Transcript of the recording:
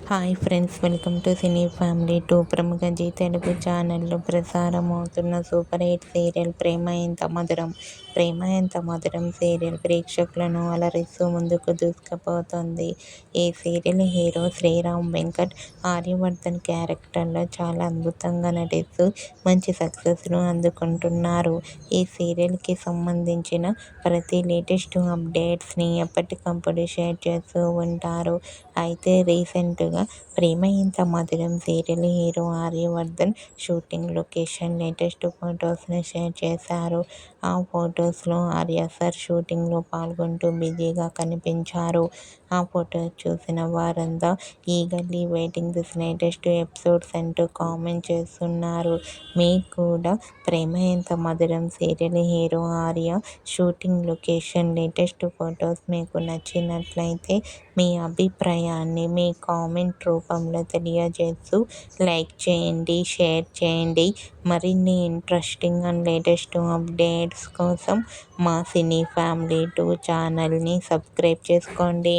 Hi friends, welcome to cine family 2. ప్రముఖ G Telugu ఛానల్లో ప్రసారం అవుతున్న సూపర్ హిట్ సీరియల్ ప్రేమ ఎంత మధురం. ప్రేమ ఎంత మధురం సీరియల్ ప్రేక్షకులను అలరిస్తూ ముందుకు దూసుకుపోతోంది. ఈ సీరియల్ హీరో శ్రీరామ్ వెంకట్ ఆర్యవర్ధన్ క్యారెక్టర్లో చాలా అద్భుతంగా నటిస్తూ మంచి సక్సెస్ను అందుకుంటున్నారు. ఈ సీరియల్కి సంబంధించిన ప్రతి లేటెస్ట్ అప్డేట్స్ని ఎప్పటికప్పుడు షేర్ చేస్తూ ఉంటారు. అయితే రీసెంట్గా ప్రేమ ఇంత మధురం serial hero Aryavardhan shooting location latest ఫొటోస్ని షేర్ చేశారు. ఆ ఫొటోస్లో ఆర్య సార్ షూటింగ్లో పాల్గొంటూ బిజీగా కనిపించారు. ఆ ఫొటోస్ చూసిన వారంతా eagerly waiting this latest episodes అంటూ కామెంట్ చేస్తున్నారు. మీకు కూడా ప్రేమ ఎంత మధురం serial hero Arya shooting location latest photos మీకు నచ్చినట్లయితే మీ అభిప్రాయాన్ని మీ కామెంట్ రూపంలో తెలియజేస్తూ లైక్ చేయండి, షేర్ చేయండి. మరిన్ని ఇంట్రెస్టింగ్ అండ్ లేటెస్ట్ అప్డేట్స్ కోసం మా సినీ ఫ్యామిలీ 2 ఛానల్ని సబ్స్క్రైబ్ చేసుకోండి.